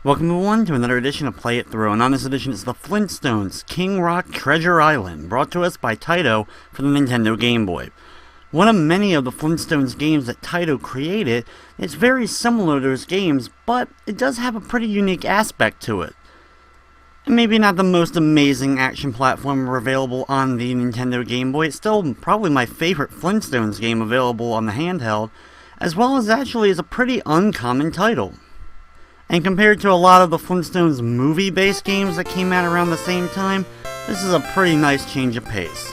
Welcome everyone to another edition of Play It Through, and on this edition it's the Flintstones King Rock Treasure Island, brought to us by Taito for the Nintendo Gameboy. One of many of the Flintstones games that Taito created, it's very similar to those games, but it does have a pretty unique aspect to it. And maybe not the most amazing action platformer available on the Nintendo Gameboy, it's still probably my favorite Flintstones game available on the handheld, as well as actually is a pretty uncommon title. And compared to a lot of the Flintstones movie-based games that came out around the same time, this is a pretty nice change of pace.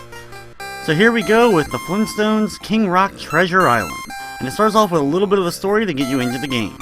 So here we go with the Flintstones King Rock Treasure Island. And it starts off with a little bit of a story to get you into the game.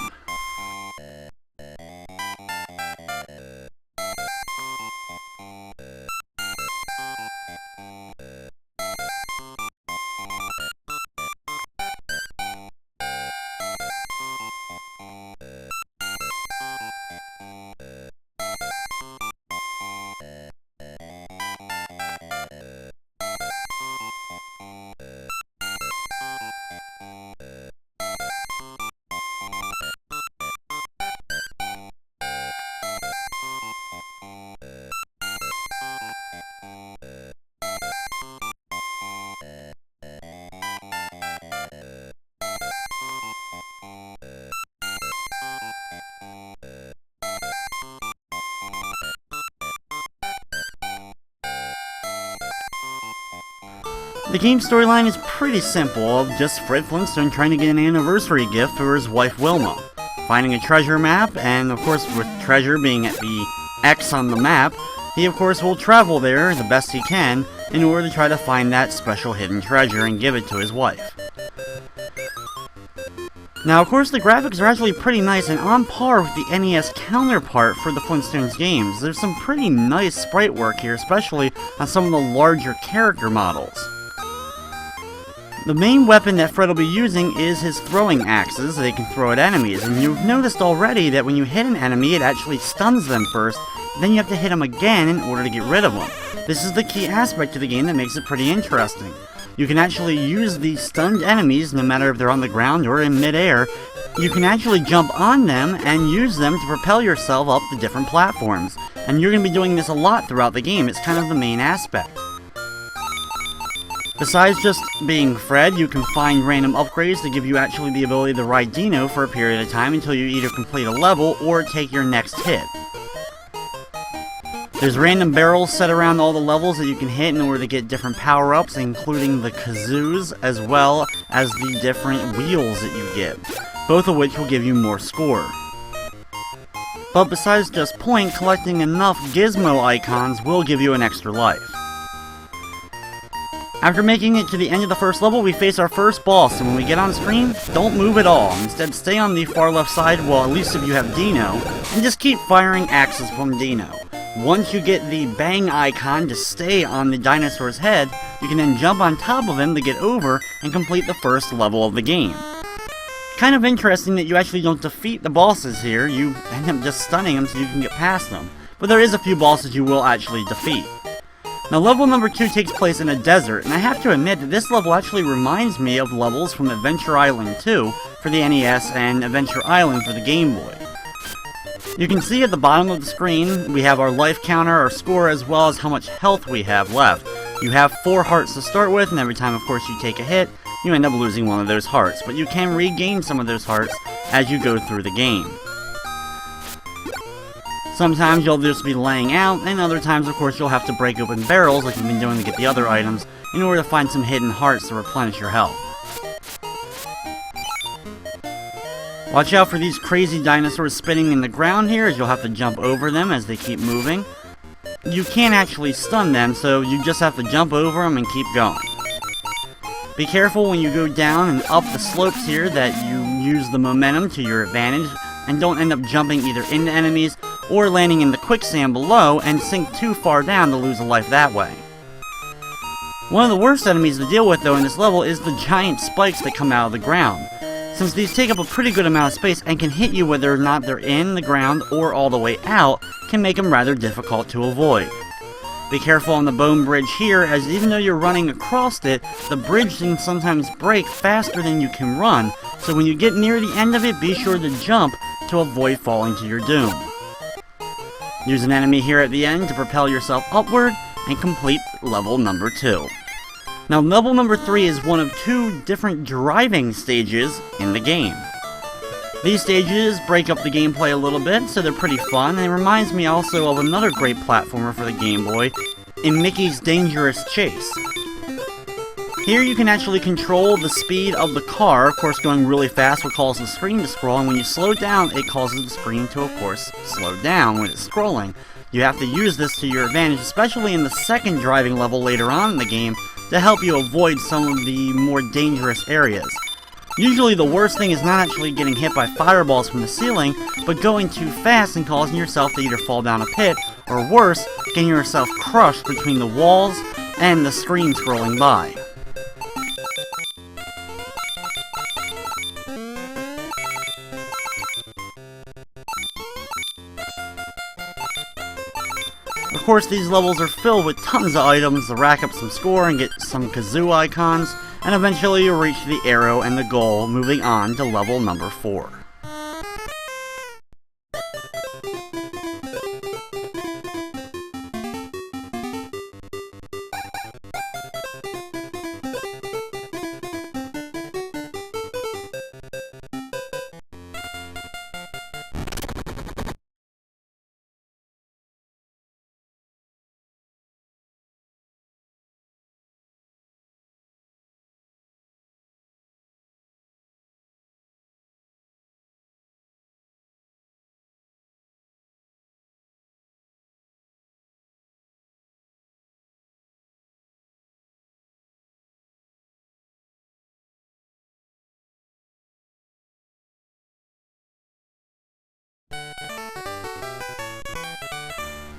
The game's storyline is pretty simple, of just Fred Flintstone trying to get an anniversary gift for his wife Wilma, finding a treasure map, and of course with treasure being at the X on the map, he of course will travel there the best he can in order to try to find that special hidden treasure and give it to his wife. Now of course the graphics are actually pretty nice and on par with the NES counterpart for the Flintstones games. There's some pretty nice sprite work here, especially on some of the larger character models. The main weapon that Fred will be using is his throwing axes that he can throw at enemies, and you've noticed already that when you hit an enemy it actually stuns them first, then you have to hit them again in order to get rid of them. This is the key aspect to the game that makes it pretty interesting. You can actually use these stunned enemies, no matter if they're on the ground or in midair. You can actually jump on them and use them to propel yourself up the different platforms, and you're going to be doing this a lot throughout the game. It's kind of the main aspect. Besides just being Fred, you can find random upgrades to give you actually the ability to ride Dino for a period of time until you either complete a level or take your next hit. There's random barrels set around all the levels that you can hit in order to get different power-ups, including the kazoos, as well as the different wheels that you get, both of which will give you more score. But besides just point, collecting enough gizmo icons will give you an extra life. After making it to the end of the first level, we face our first boss, and when we get on screen, don't move at all. Instead, stay on the far left side, well, at least if you have Dino, and just keep firing axes from Dino. Once you get the bang icon to stay on the dinosaur's head, you can then jump on top of him to get over and complete the first level of the game. Kind of interesting that you actually don't defeat the bosses here, you end up just stunning them so you can get past them. But there is a few bosses you will actually defeat. Now level number 2 takes place in a desert, and I have to admit that this level actually reminds me of levels from Adventure Island 2 for the NES and Adventure Island for the Game Boy. You can see at the bottom of the screen we have our life counter, our score, as well as how much health we have left. You have 4 hearts to start with, and every time of course you take a hit, you end up losing one of those hearts, but you can regain some of those hearts as you go through the game. Sometimes you'll just be laying out, and other times of course you'll have to break open barrels like you've been doing to get the other items in order to find some hidden hearts to replenish your health. Watch out for these crazy dinosaurs spinning in the ground here, as you'll have to jump over them as they keep moving. You can't actually stun them, so you just have to jump over them and keep going. Be careful when you go down and up the slopes here that you use the momentum to your advantage, and don't end up jumping either into enemies or landing in the quicksand below and sink too far down to lose a life that way. One of the worst enemies to deal with though in this level is the giant spikes that come out of the ground, since these take up a pretty good amount of space and can hit you whether or not they're in the ground or all the way out, can make them rather difficult to avoid. Be careful on the bone bridge here, as even though you're running across it, the bridge can sometimes break faster than you can run, so when you get near the end of it, be sure to jump to avoid falling to your doom. Use an enemy here at the end to propel yourself upward and complete level number 2. Now level number 3 is one of 2 different driving stages in the game. These stages break up the gameplay a little bit, so they're pretty fun, and it reminds me also of another great platformer for the Game Boy, in Mickey's Dangerous Chase. Here you can actually control the speed of the car. Of course, going really fast will cause the screen to scroll, and when you slow down, it causes the screen to, of course, slow down when it's scrolling. You have to use this to your advantage, especially in the second driving level later on in the game, to help you avoid some of the more dangerous areas. Usually the worst thing is not actually getting hit by fireballs from the ceiling, but going too fast and causing yourself to either fall down a pit, or worse, getting yourself crushed between the walls and the screen scrolling by. Of course, these levels are filled with tons of items to rack up some score and get some kazoo icons, and eventually you'll reach the arrow and the goal, moving on to level number 4.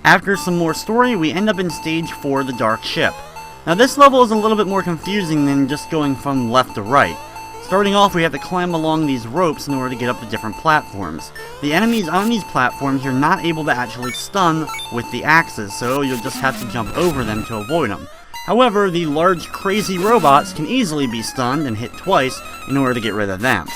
After some more story, we end up in stage 4, the Dark Ship. Now this level is a little bit more confusing than just going from left to right. Starting off, we have to climb along these ropes in order to get up to different platforms. The enemies on these platforms you're not able to actually stun with the axes, so you'll just have to jump over them to avoid them. However, the large crazy robots can easily be stunned and hit twice in order to get rid of them.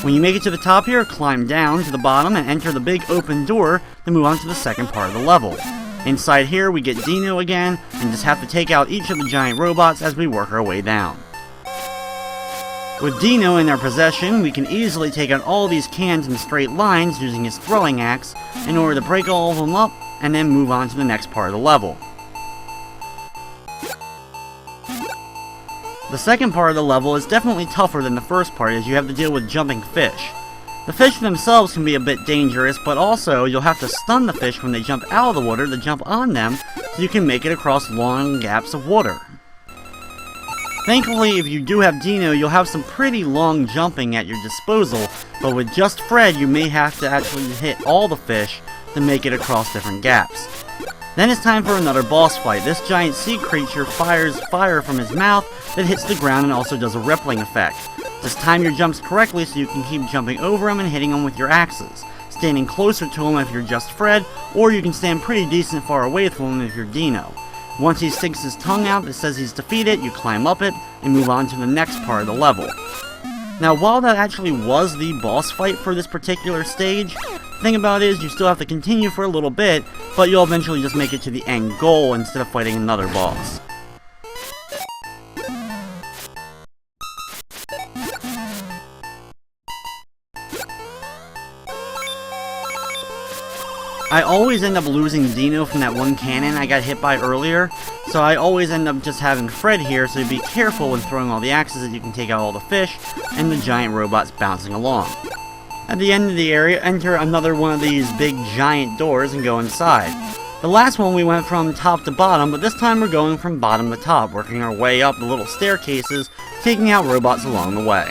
When you make it to the top here, climb down to the bottom and enter the big open door to move on to the second part of the level. Inside here we get Dino again, and just have to take out each of the giant robots as we work our way down. With Dino in our possession, we can easily take out all these cans in straight lines using his throwing axe in order to break all of them up and then move on to the next part of the level. The second part of the level is definitely tougher than the first part, as you have to deal with jumping fish. The fish themselves can be a bit dangerous, but also you'll have to stun the fish when they jump out of the water to jump on them so you can make it across long gaps of water. Thankfully, if you do have Dino, you'll have some pretty long jumping at your disposal, but with just Fred you may have to actually hit all the fish to make it across different gaps. Then it's time for another boss fight. This giant sea creature fires fire from his mouth that hits the ground and also does a rippling effect. Just time your jumps correctly so you can keep jumping over him and hitting him with your axes. Standing closer to him if you're just Fred, or you can stand pretty decent far away from him if you're Dino. Once he sticks his tongue out that says he's defeated, you climb up it and move on to the next part of the level. Now, while that actually was the boss fight for this particular stage, the thing about it is you still have to continue for a little bit, but you'll eventually just make it to the end goal instead of fighting another boss. I always end up losing Dino from that one cannon I got hit by earlier, so I always end up just having Fred here, so be careful when throwing all the axes that you can take out all the fish and the giant robots bouncing along. At the end of the area, enter another one of these big giant doors and go inside. The last one we went from top to bottom, but this time we're going from bottom to top, working our way up the little staircases, taking out robots along the way.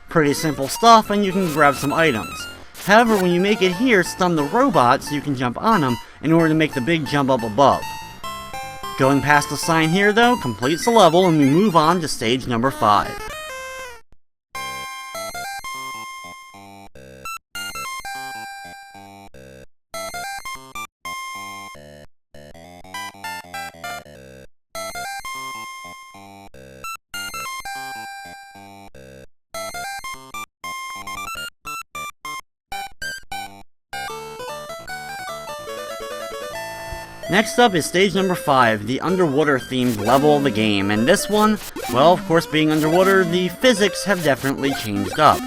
Pretty simple stuff, and you can grab some items. However, when you make it here, stun the robots so you can jump on them in order to make the big jump up above. Going past the sign here though, completes the level and we move on to stage number 5. Next up is stage number 5, the underwater themed level of the game, and this one, well, of course being underwater, the physics have definitely changed up.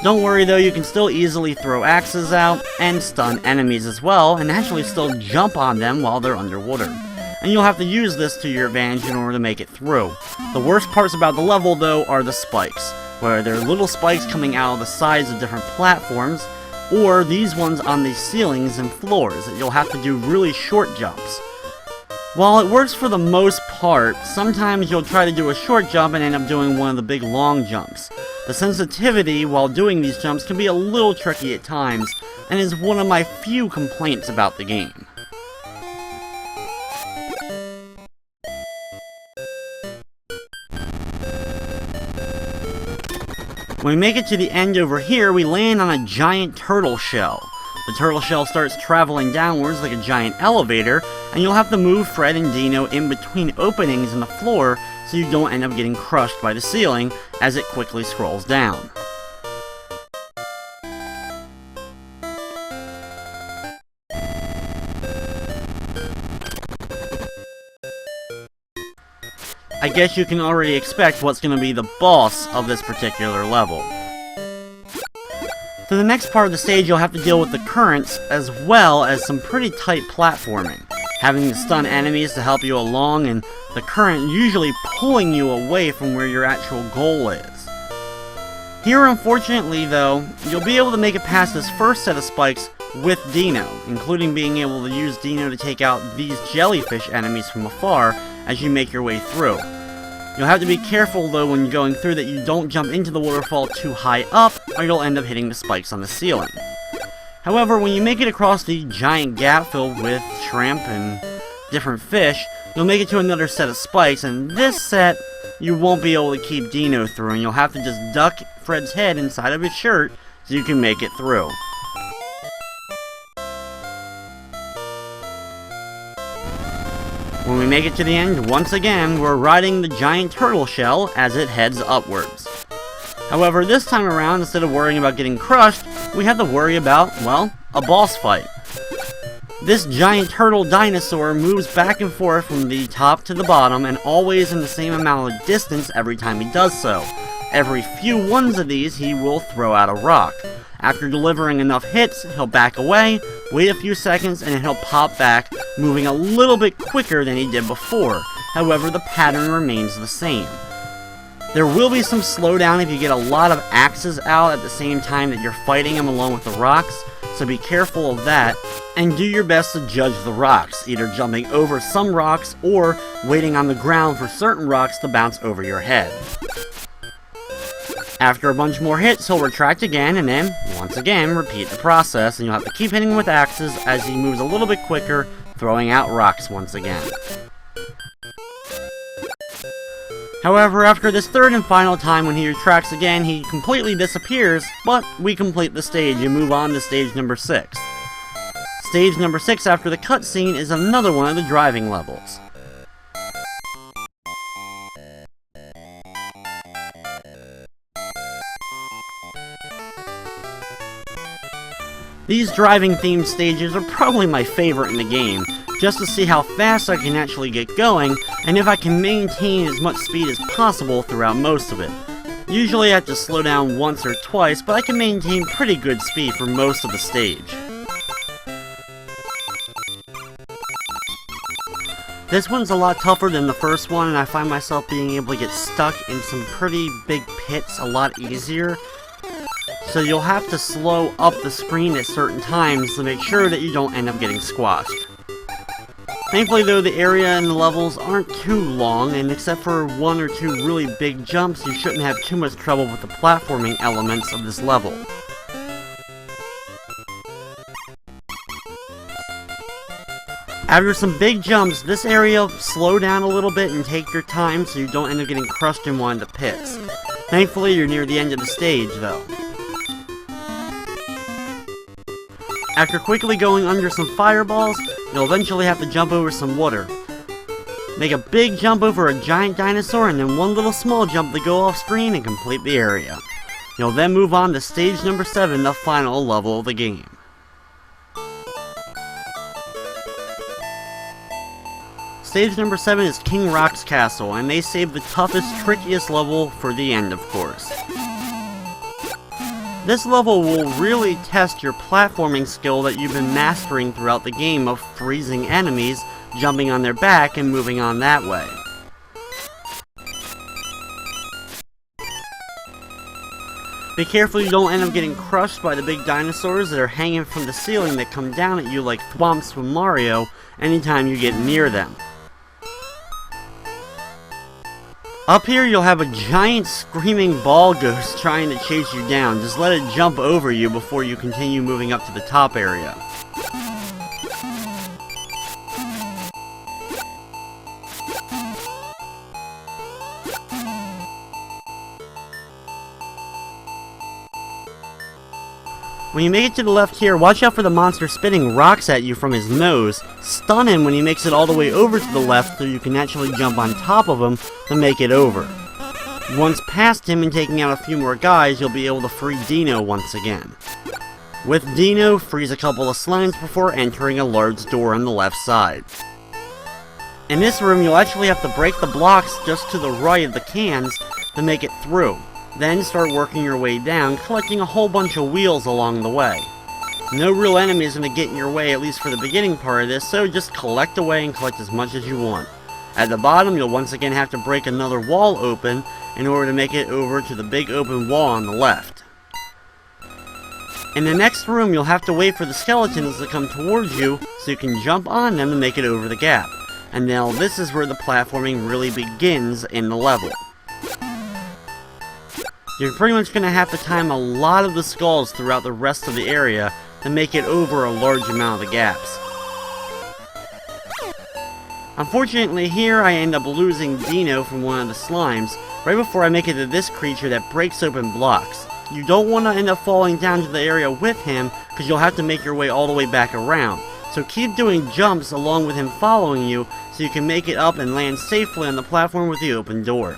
Don't worry though, you can still easily throw axes out, and stun enemies as well, and actually still jump on them while they're underwater. And you'll have to use this to your advantage in order to make it through. The worst parts about the level though are the spikes, where there are little spikes coming out of the sides of different platforms, or these ones on the ceilings and floors that you'll have to do really short jumps. While it works for the most part, sometimes you'll try to do a short jump and end up doing one of the big long jumps. The sensitivity while doing these jumps can be a little tricky at times, and is one of my few complaints about the game. When we make it to the end over here, we land on a giant turtle shell. The turtle shell starts traveling downwards like a giant elevator, and you'll have to move Fred and Dino in between openings in the floor so you don't end up getting crushed by the ceiling as it quickly scrolls down. I guess you can already expect what's going to be the boss of this particular level. For the next part of the stage, you'll have to deal with the currents, as well as some pretty tight platforming, having to stun enemies to help you along, and the current usually pulling you away from where your actual goal is. Here, unfortunately though, you'll be able to make it past this first set of spikes with Dino, including being able to use Dino to take out these jellyfish enemies from afar as you make your way through. You'll have to be careful though when going through that you don't jump into the waterfall too high up, or you'll end up hitting the spikes on the ceiling. However, when you make it across the giant gap filled with shrimp and different fish, you'll make it to another set of spikes, and this set you won't be able to keep Dino through, and you'll have to just duck Fred's head inside of his shirt so you can make it through. When we make it to the end, once again, we're riding the giant turtle shell as it heads upwards. However, this time around, instead of worrying about getting crushed, we have to worry about, well, a boss fight. This giant turtle dinosaur moves back and forth from the top to the bottom, and always in the same amount of distance every time he does so. Every few ones of these, he will throw out a rock. After delivering enough hits, he'll back away, wait a few seconds, and then he'll pop back, moving a little bit quicker than he did before. However, the pattern remains the same. There will be some slowdown if you get a lot of axes out at the same time that you're fighting him along with the rocks, so be careful of that, and do your best to judge the rocks, either jumping over some rocks or waiting on the ground for certain rocks to bounce over your head. After a bunch more hits, he'll retract again, and then, once again, repeat the process, and you'll have to keep hitting him with axes as he moves a little bit quicker, throwing out rocks once again. However, after this third and final time when he retracts again, he completely disappears, but we complete the stage and move on to stage number 6. Stage number 6 after the cutscene is another one of the driving levels. These driving-themed stages are probably my favorite in the game, just to see how fast I can actually get going, and if I can maintain as much speed as possible throughout most of it. Usually I have to slow down once or twice, but I can maintain pretty good speed for most of the stage. This one's a lot tougher than the first one, and I find myself being able to get stuck in some pretty big pits a lot easier. So you'll have to slow up the screen at certain times to make sure that you don't end up getting squashed. Thankfully though, the area and the levels aren't too long, and except for one or two really big jumps, you shouldn't have too much trouble with the platforming elements of this level. After some big jumps, this area slow down a little bit and take your time so you don't end up getting crushed in one of the pits. Thankfully you're near the end of the stage though. After quickly going under some fireballs, you'll eventually have to jump over some water. Make a big jump over a giant dinosaur and then one little small jump to go off screen and complete the area. You'll then move on to stage number 7, the final level of the game. stage number 7 is King Rock's castle, and they save the toughest, trickiest level for the end, of course. This level will really test your platforming skill that you've been mastering throughout the game of freezing enemies, jumping on their back, and moving on that way. Be careful you don't end up getting crushed by the big dinosaurs that are hanging from the ceiling that come down at you like thwomps from Mario anytime you get near them. Up here you'll have a giant screaming ball ghost trying to chase you down. Just let it jump over you before you continue moving up to the top area. When you make it to the left here, watch out for the monster spitting rocks at you from his nose. Stun him when he makes it all the way over to the left so you can actually jump on top of him to make it over. Once past him and taking out a few more guys, you'll be able to free Dino once again. With Dino, freeze a couple of slimes before entering a large door on the left side. In this room, you'll actually have to break the blocks just to the right of the cans to make it through. Then start working your way down, collecting a whole bunch of wheels along the way. No real enemy is going to get in your way, at least for the beginning part of this, so just collect away and collect as much as you want. At the bottom, you'll once again have to break another wall open in order to make it over to the big open wall on the left. In the next room, you'll have to wait for the skeletons to come towards you so you can jump on them to make it over the gap. And now this is where the platforming really begins in the level. You're pretty much going to have to time a lot of the skulls throughout the rest of the area to make it over a large amount of the gaps. Unfortunately here I end up losing Dino from one of the slimes right before I make it to this creature that breaks open blocks. You don't want to end up falling down to the area with him because you'll have to make your way all the way back around. So keep doing jumps along with him following you so you can make it up and land safely on the platform with the open door.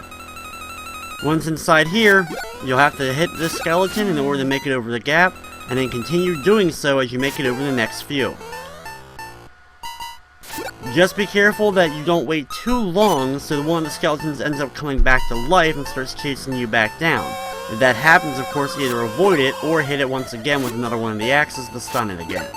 Once inside here, you'll have to hit this skeleton in order to make it over the gap, and then continue doing so as you make it over the next few. Just be careful that you don't wait too long so one of the skeletons ends up coming back to life and starts chasing you back down. If that happens, of course, either avoid it or hit it once again with another one of the axes to stun it again.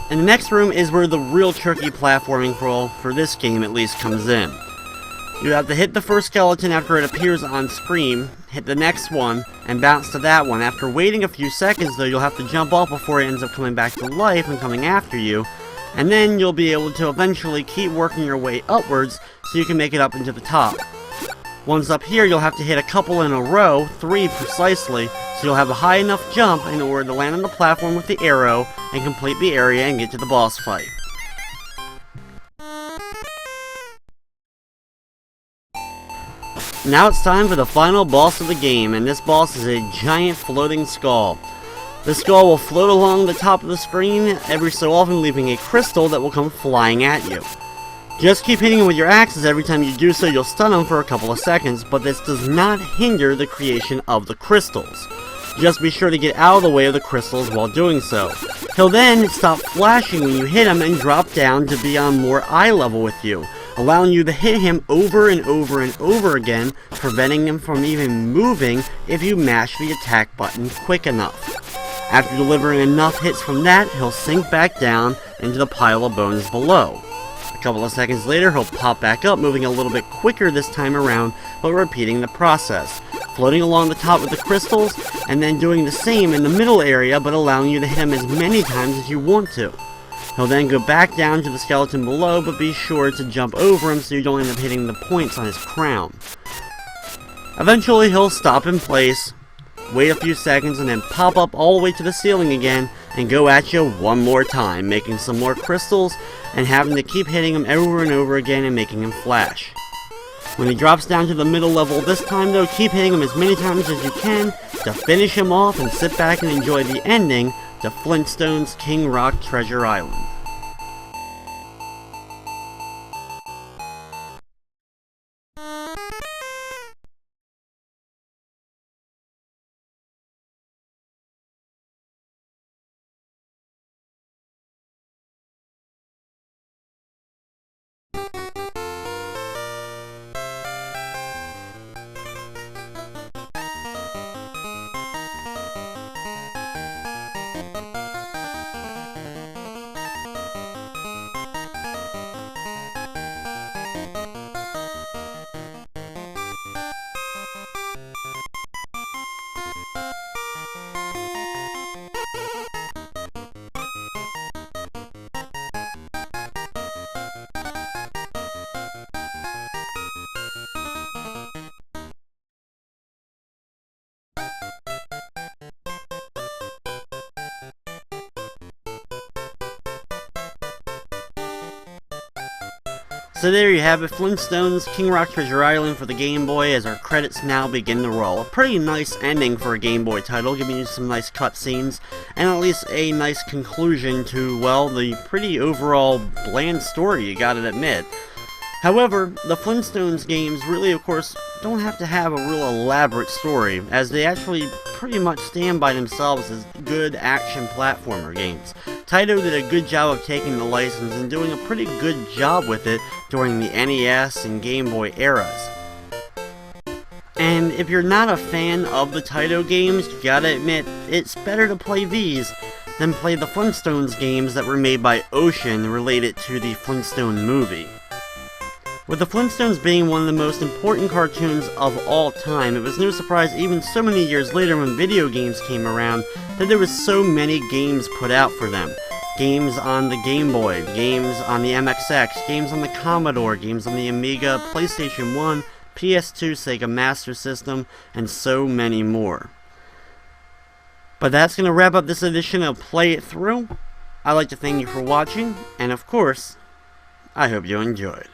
And the next room is where the real tricky platforming for this game at least comes in. You have to hit the first skeleton after it appears on screen, hit the next one, and bounce to that one. After waiting a few seconds though, you'll have to jump off before it ends up coming back to life and coming after you, and then you'll be able to eventually keep working your way upwards so you can make it up into the top. Once up here, you'll have to hit a couple in a row, 3 precisely, so you'll have a high enough jump in order to land on the platform with the arrow and complete the area and get to the boss fight. Now it's time for the final boss of the game, and this boss is a giant floating skull. The skull will float along the top of the screen every so often, leaving a crystal that will come flying at you. Just keep hitting him with your axes. Every time you do so, you'll stun him for a couple of seconds, but this does not hinder the creation of the crystals. Just be sure to get out of the way of the crystals while doing so. He'll then stop flashing when you hit him and drop down to be on more eye level with you, allowing you to hit him over and over and over again, preventing him from even moving if you mash the attack button quick enough. After delivering enough hits from that, he'll sink back down into the pile of bones below. A couple of seconds later, he'll pop back up, moving a little bit quicker this time around, but repeating the process. Floating along the top with the crystals, and then doing the same in the middle area, but allowing you to hit him as many times as you want to. He'll then go back down to the skeleton below, but be sure to jump over him so you don't end up hitting the points on his crown. Eventually, he'll stop in place, wait a few seconds, and then pop up all the way to the ceiling again, and go at you one more time, making some more crystals, and having to keep hitting him over and over again and making him flash. When he drops down to the middle level this time though, keep hitting him as many times as you can to finish him off and sit back and enjoy the ending to Flintstones King Rock Treasure Island. So there you have it, Flintstones, King Rock Treasure Island for the Game Boy, as our credits now begin to roll. A pretty nice ending for a Game Boy title, giving you some nice cutscenes, and at least a nice conclusion to, well, the pretty overall bland story, you gotta admit. However, the Flintstones games really, of course, don't have to have a real elaborate story, as they actually pretty much stand by themselves as good action platformer games. Taito did a good job of taking the license and doing a pretty good job with it during the NES and Game Boy eras. And if you're not a fan of the Taito games, you gotta admit, it's better to play these than play the Flintstones games that were made by Ocean related to the Flintstone movie. With the Flintstones being one of the most important cartoons of all time, it was no surprise even so many years later when video games came around that there was so many games put out for them. Games on the Game Boy, games on the MXX, games on the Commodore, games on the Amiga, PlayStation 1, PS2, Sega Master System, and so many more. But that's going to wrap up this edition of Play It Through. I'd like to thank you for watching, and of course, I hope you enjoyed.